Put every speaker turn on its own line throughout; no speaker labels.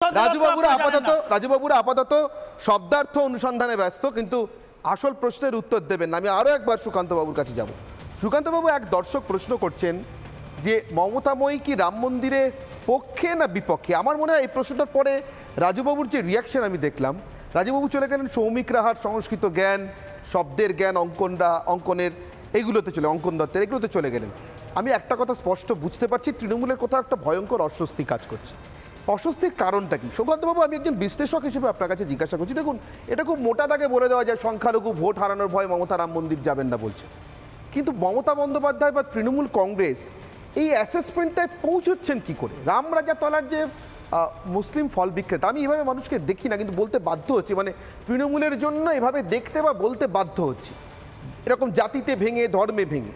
রাজুবাবুরা আপাতত শব্দার্থ অনুসন্ধানে ব্যস্ত, কিন্তু আসল প্রশ্নের উত্তর দেবেন না। আমি আরো একবার সুকান্ত বাবুর কাছে যাব। সুকান্ত বাবু, এক দর্শক প্রশ্ন করছেন যে মমতাময়ী কি রাম মন্দিরের পক্ষে না বিপক্ষে? আমার মনে হয় এই প্রশ্নটার পরে রাজুবাবুর যে রিয়াকশন আমি দেখলাম, রাজুবাবু চলে গেলেন সৌমিক রাহার সংস্কৃত জ্ঞান, শব্দের জ্ঞান, অঙ্কনের এগুলোতে অঙ্কন দত্তের এগুলোতে চলে গেলেন। আমি একটা কথা স্পষ্ট বুঝতে পারছি, তৃণমূলের কোথাও একটা ভয়ঙ্কর অস্বস্তি কাজ করছে। অস্বস্তির কারণটা কি? সুকান্তবাবু, আমি একজন বিশ্লেষক হিসেবে আপনার কাছে জিজ্ঞাসা করছি। দেখুন, এটা খুব মোটা দাগে বলে দেওয়া যায় সংখ্যালঘু ভোট হারানোর ভয় মমতা রাম মন্দির যাবেন না বলছে, কিন্তু মমতা বন্দ্যোপাধ্যায় বা তৃণমূল কংগ্রেস এই অ্যাসেসমেন্টটায় পৌঁছচ্ছেন কি করে? রামরাজাতলার যে মুসলিম ফল বিক্রেতা, আমি এভাবে মানুষকে দেখি না, কিন্তু বলতে বাধ্য হচ্ছি, মানে তৃণমূলের জন্য এভাবে দেখতে বা বলতে বাধ্য হচ্ছি, এরকম জাতিতে ভেঙে ধর্মে ভেঙে।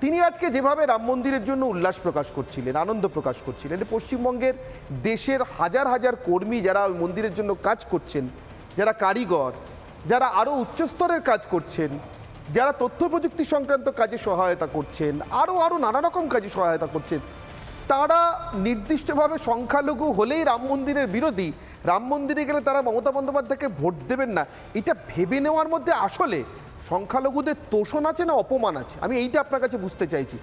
তিনি আজকে যেভাবে রাম মন্দিরের জন্য উল্লাস প্রকাশ করছিলেন, আনন্দ প্রকাশ করছিলেন, পশ্চিমবঙ্গের দেশের হাজার হাজার কর্মী যারা ওই মন্দিরের জন্য কাজ করছেন, যারা কারিগর, যারা আরও উচ্চস্তরের কাজ করছেন, যারা তথ্য প্রযুক্তি সংক্রান্ত কাজে সহায়তা করছেন, আরও নানা রকম কাজে সহায়তা করছেন, তারা নির্দিষ্টভাবে সংখ্যালঘু হলেই রাম মন্দিরের বিরোধী, রাম মন্দিরে গেলে তারা মমতা বন্দ্যোপাধ্যায়কে ভোট দেবেন না, এটা ভেবে নেওয়ার মধ্যে আসলে সংখ্যালঘুদের তোষণ আছে না অপমান আছে? আমি এইটা আপনার কাছে বুঝতে চাইছি।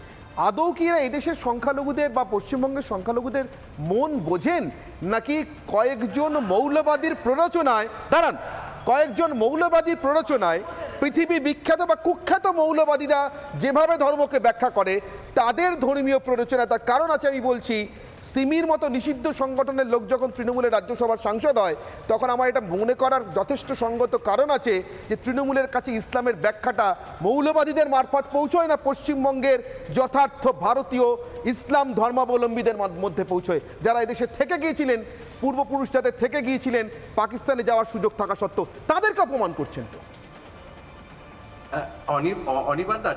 আদৌ কি এরা এদেশের সংখ্যালঘুদের বা পশ্চিমবঙ্গের সংখ্যালঘুদের মন বোঝেন, নাকি কয়েকজন মৌলবাদীর প্ররোচনায় কয়েকজন মৌলবাদীর প্ররোচনায় পৃথিবী বিখ্যাত বা কুখ্যাত মৌলবাদীরা যেভাবে ধর্মকে ব্যাখ্যা করে তাদের ধর্মীয় প্ররোচনা? তার কারণ আছে, আমি বলছি, সিমির মতো নিষিদ্ধ সংগঠনের লোক যখন তৃণমূলের রাজ্যসভার সাংসদ হয়, তখন আমার এটা মনে করার যথেষ্ট সঙ্গত কারণ আছে যে তৃণমূলের কাছে ইসলামের ব্যাখ্যাটা মৌলবাদীদের মারফত পৌঁছয় না, পশ্চিমবঙ্গের যথার্থ ভারতীয় ইসলাম ধর্মাবলম্বীদের মধ্যে পৌঁছয়, যারা এদেশে থেকে গিয়েছিলেন, পূর্বপুরুষ যাদের থেকে গিয়েছিলেন, পাকিস্তানে যাওয়ার সুযোগ থাকা সত্ত্বেও তাদেরকে অপমান করছেন। তো
অনির্বাণদা,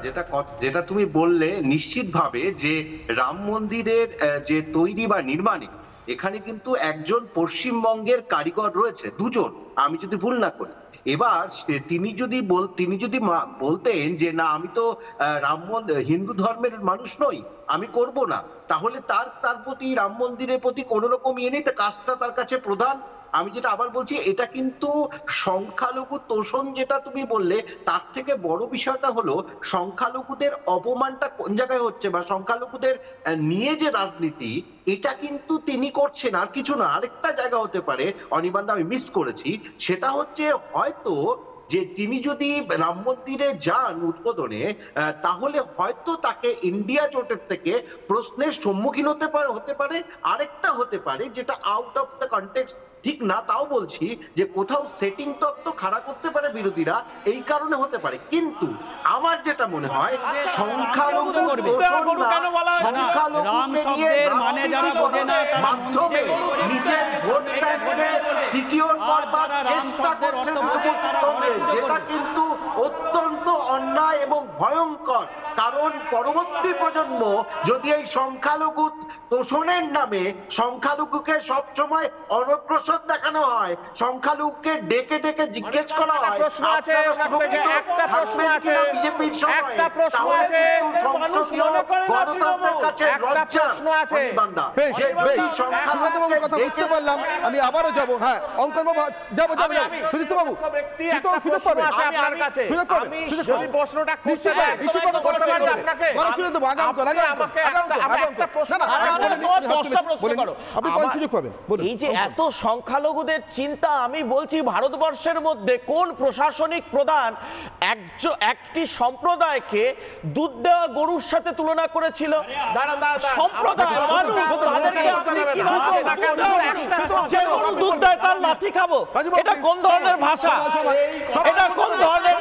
যেটা তুমি বললে, নিশ্চিতভাবে যে রাম মন্দিরের যে তৈরি বা নির্মাণে এখানে কিন্তু একজন পশ্চিমবঙ্গের কারিগর রয়েছে, দুজন, আমি যদি ভুল না করি। এবার তিনি যদি বলতেন যে না, আমি তো হিন্দু ধর্মের মানুষ নই, আমি করব না, তাহলে তার প্রতি রাম মন্দিরের প্রতি কোন রকম ইয়ে নেই, কাজটা তার কাছে প্রধান। আমি যেটা আবার বলছি, এটা কিন্তু সংখ্যালঘু তোষণ যেটা তুমি বললে, তার থেকে বড় বিষয়টা হলো সংখ্যালঘুদের অপমানটা কোন জায়গায় হচ্ছে, বা সংখ্যালঘুদের নিয়ে যে রাজনীতি, এটা কিন্তু তিনি করছেন, আর কিছু না। আরেকটা জায়গা হতে পারে অনির্বাণদা, আমি মিস করেছি, সেটা হচ্ছে হয়তো যে তিনি যদি রাম মন্দিরে যান উদ্বোধনে, তাহলে হয়তো তাকে ইন্ডিয়া জোটের থেকে প্রশ্নের সম্মুখীন হতে পারে। আরেকটা হতে পারে, যেটা আউট অফ দ্য কনটেক্সট ঠিক না, তাও বলছি, যে কোথাও সেটিং তত্ত্ব খাড়া করতে পারে বিরোধীরা, এই কারণে হতে পারে। কিন্তু আমার যেটা মনে হয়, মাধ্যমে নিজের ভোট ব্যাংককে সিকিউর করবার চেষ্টা করছেন, যেটা কিন্তু অত্যন্ত অন্যায় এবং ভয়ঙ্কর। কারণ পরবর্তী প্রজন্ম যদি এই সংখ্যালঘু তোষণের নামে সংখ্যালঘুকে সবসময় অনগ্রসর দেখানো হয়, সংখ্যালঘুকে ডেকে ডেকে জিজ্ঞেস করা হয়, বিজেপির সময়,
বুঝতে পারলাম। আমি আবারও যাবো, হ্যাঁ অঙ্কন বাবু, যাবো সুদীপ্ত বাবু,
এই যে এত সংখ্যালঘুদের চিন্তা, আমি বলছি ভারতবর্ষের মধ্যে কোন প্রশাসনিক প্রধান একটি সম্প্রদায়কে দুধ দেওয়া গরুর সাথে তুলনা করেছিল? সম্প্রদায় দুধ দেয় তার লাথি খাবো, এটা কোন ধরনের ভাষা? এটা কোন ধরনের